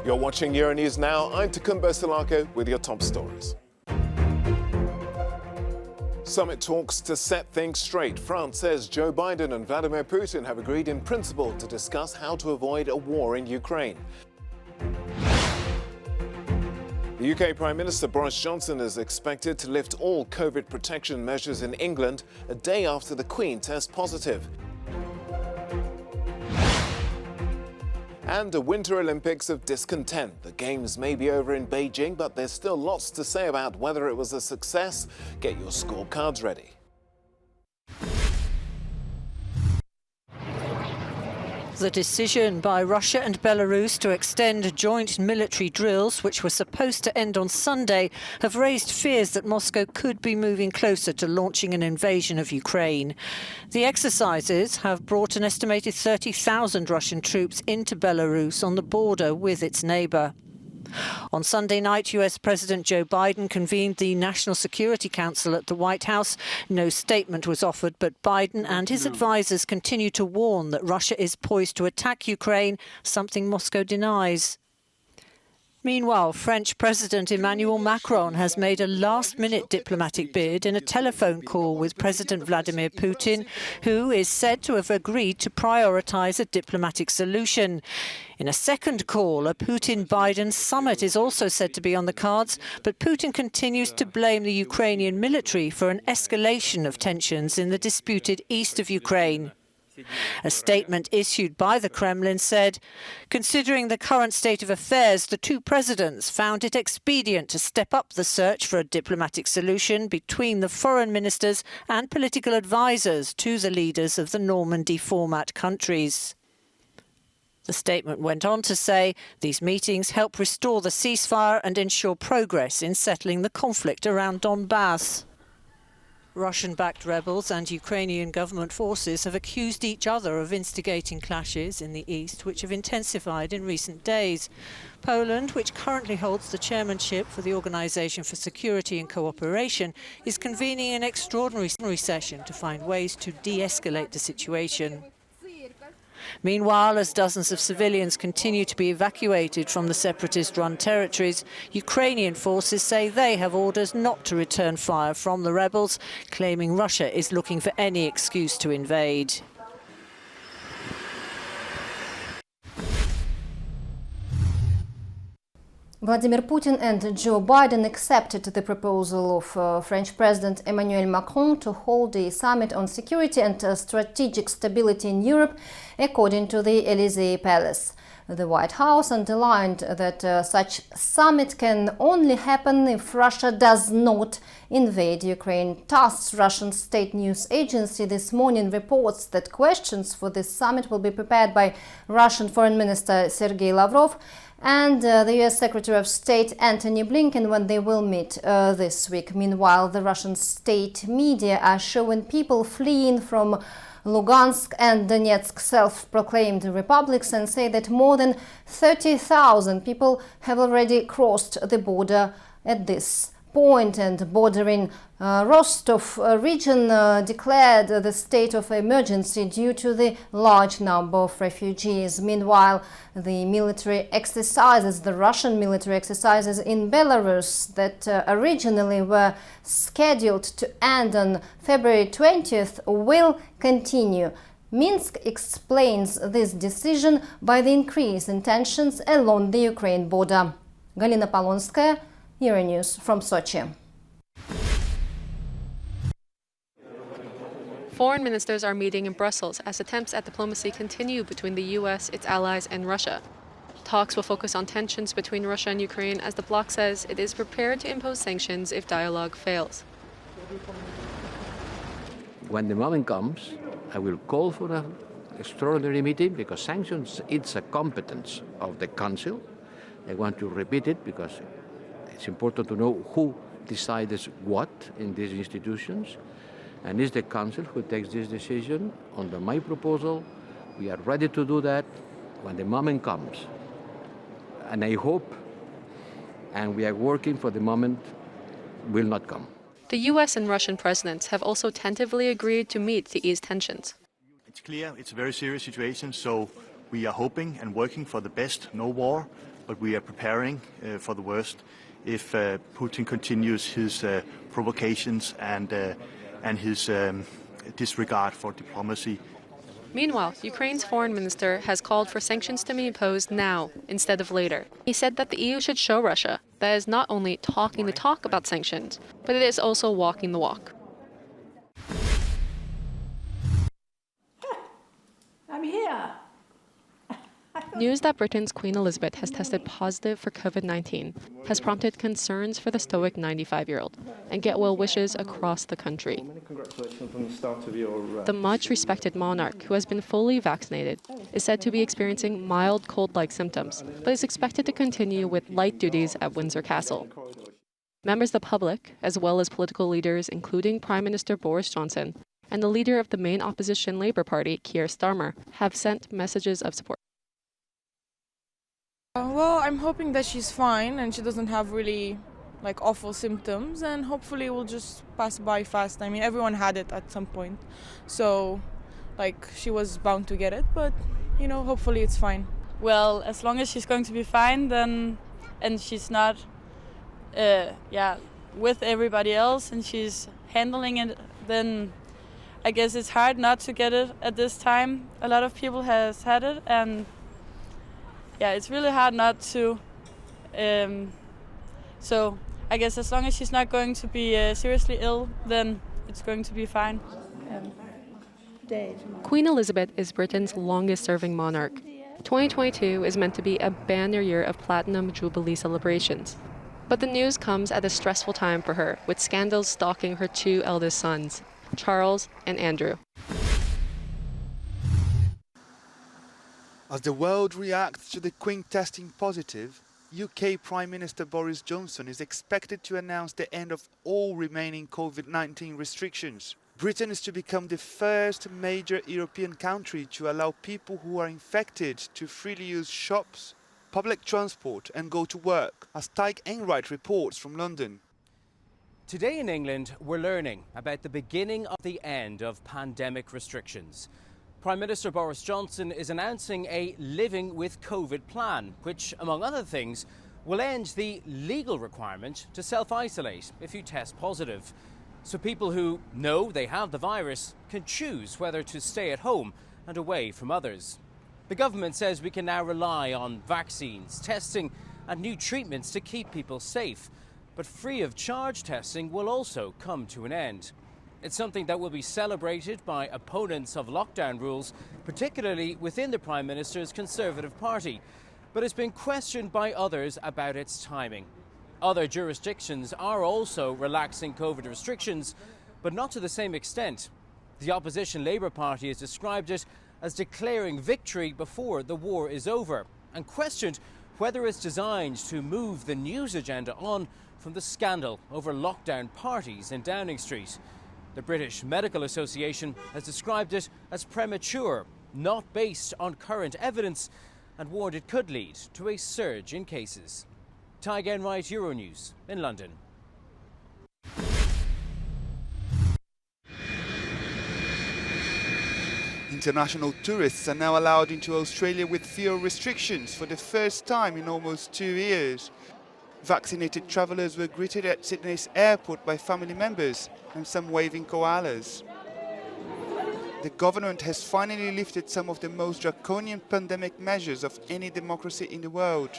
You're watching Euronews Now. I'm Takumbo Salako with your top stories. Summit talks to set things straight. France says Joe Biden and Vladimir Putin have agreed in principle to discuss how to avoid a war in Ukraine. The UK Prime Minister Boris Johnson is expected to lift all COVID protection measures in England a day after the Queen tests positive. And a Winter Olympics of discontent. The Games may be over in Beijing, but there's still lots to say about whether it was a success. Get your scorecards ready. The decision by Russia and Belarus to extend joint military drills, which were supposed to end on Sunday, have raised fears that Moscow could be moving closer to launching an invasion of Ukraine. The exercises have brought an estimated 30,000 Russian troops into Belarus on the border with its neighbour. On Sunday night, US President Joe Biden convened the National Security Council at the White House. No statement was offered, but Biden and his advisers continue to warn that Russia is poised to attack Ukraine, something Moscow denies. Meanwhile, French President Emmanuel Macron has made a last-minute diplomatic bid in a telephone call with President Vladimir Putin, who is said to have agreed to prioritise a diplomatic solution. In a second call, a Putin-Biden summit is also said to be on the cards, but Putin continues to blame the Ukrainian military for an escalation of tensions in the disputed east of Ukraine. A statement issued by the Kremlin said, considering the current state of affairs, the two presidents found it expedient to step up the search for a diplomatic solution between the foreign ministers and political advisers to the leaders of the Normandy format countries. The statement went on to say these meetings help restore the ceasefire and ensure progress in settling the conflict around Donbass. Russian-backed rebels and Ukrainian government forces have accused each other of instigating clashes in the east, which have intensified in recent days. Poland, which currently holds the chairmanship for the Organisation for Security and Cooperation, is convening an extraordinary session to find ways to de-escalate the situation. Meanwhile, as dozens of civilians continue to be evacuated from the separatist-run territories, Ukrainian forces say they have orders not to return fire from the rebels, claiming Russia is looking for any excuse to invade. Vladimir Putin and Joe Biden accepted the proposal of French President Emmanuel Macron to hold a summit on security and strategic stability in Europe, according to the Élysée Palace. The White House underlined that such summit can only happen if Russia does not invade Ukraine. TASS, Russian state news agency, this morning reports that questions for this summit will be prepared by Russian Foreign Minister Sergei Lavrov and the US Secretary of State Antony Blinken when they will meet this week. Meanwhile, the Russian state media are showing people fleeing from Lugansk and Donetsk self-proclaimed republics and say that more than 30,000 people have already crossed the border at this point, and bordering Rostov region declared the state of emergency due to the large number of refugees. Meanwhile, the military exercises, the Russian military exercises in Belarus that originally were scheduled to end on February 20th will continue. Minsk explains this decision by the increase in tensions along the Ukraine border. Galina Polonskaya, Euronews from Sochi. Foreign ministers are meeting in Brussels as attempts at diplomacy continue between the US, its allies, and Russia. Talks will focus on tensions between Russia and Ukraine as the bloc says it is prepared to impose sanctions if dialogue fails. When the moment comes, I will call for an extraordinary meeting because sanctions, it's a competence of the Council. I want to repeat it because it's important to know who decides what in these institutions. And it's the Council who takes this decision. Under my proposal, we are ready to do that when the moment comes. And I hope, and we are working for the moment, will not come. The US and Russian presidents have also tentatively agreed to meet to ease tensions. It's clear it's a very serious situation, so we are hoping and working for the best, no war, but we are preparing for the worst if Putin continues his provocations and his disregard for diplomacy. Meanwhile, Ukraine's foreign minister has called for sanctions to be imposed now instead of later. He said that the EU should show Russia that it is not only talking the talk about sanctions, but it is also walking the walk. I'm here. News that Britain's Queen Elizabeth has tested positive for COVID-19 has prompted concerns for the stoic 95-year-old and get well wishes across the country. The much-respected monarch, who has been fully vaccinated, is said to be experiencing mild cold-like symptoms, but is expected to continue with light duties at Windsor Castle. Members of the public, as well as political leaders including Prime Minister Boris Johnson and the leader of the main opposition Labour Party, Keir Starmer, have sent messages of support. Well, I'm hoping that she's fine and she doesn't have really awful symptoms, and hopefully it will just pass by fast. I mean, everyone had it at some point, so she was bound to get it, but hopefully it's fine. Well, as long as she's going to be fine, then, and she's not with everybody else and she's handling it, then I guess it's hard not to get it at this time. A lot of people has had it, and it's really hard not to. So I guess as long as she's not going to be seriously ill, then it's going to be fine. Queen Elizabeth is Britain's longest-serving monarch. 2022 is meant to be a banner year of Platinum Jubilee celebrations. But the news comes at a stressful time for her, with scandals stalking her two eldest sons, Charles and Andrew. As the world reacts to the Queen testing positive, UK Prime Minister Boris Johnson is expected to announce the end of all remaining COVID-19 restrictions. Britain is to become the first major European country to allow people who are infected to freely use shops, public transport and go to work, as Tig Enright reports from London. Today in England, we're learning about the beginning of the end of pandemic restrictions. Prime Minister Boris Johnson is announcing a Living with COVID plan, which, among other things, will end the legal requirement to self-isolate if you test positive. So people who know they have the virus can choose whether to stay at home and away from others. The government says we can now rely on vaccines, testing and new treatments to keep people safe. But free-of-charge testing will also come to an end. It's something that will be celebrated by opponents of lockdown rules, particularly within the Prime Minister's Conservative Party. But it's been questioned by others about its timing. Other jurisdictions are also relaxing COVID restrictions, but not to the same extent. The opposition Labour Party has described it as declaring victory before the war is over, and questioned whether it's designed to move the news agenda on from the scandal over lockdown parties in Downing Street. The British Medical Association has described it as premature, not based on current evidence, and warned it could lead to a surge in cases. Tig Enright, Euronews in London. International tourists are now allowed into Australia with fewer restrictions for the first time in almost 2 years. Vaccinated travellers were greeted at Sydney's airport by family members and some waving koalas. The government has finally lifted some of the most draconian pandemic measures of any democracy in the world.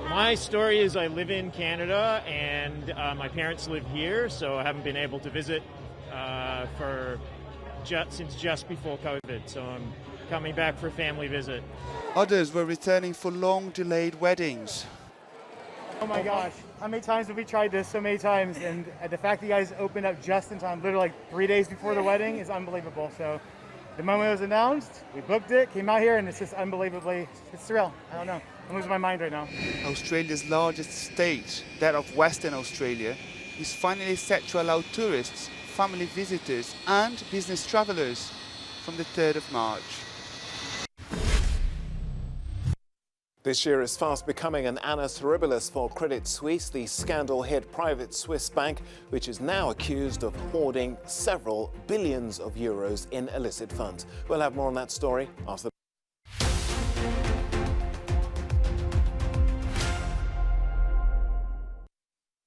My story is I live in Canada and my parents live here, so I haven't been able to visit since just before COVID, so I'm coming back for a family visit. Others were returning for long delayed weddings. Oh my gosh, how many times have we tried this? So many times, and the fact that you guys opened up just in time, literally 3 days before the wedding, is unbelievable. So the moment it was announced, we booked it, came out here, and it's just unbelievably, it's surreal. I don't know, I'm losing my mind right now. Australia's largest state, that of Western Australia, is finally set to allow tourists, family visitors and business travellers from the 3rd of March. This year is fast becoming an annus horribilis for Credit Suisse, the scandal-hit private Swiss bank, which is now accused of hoarding several billions of euros in illicit funds. We'll have more on that story after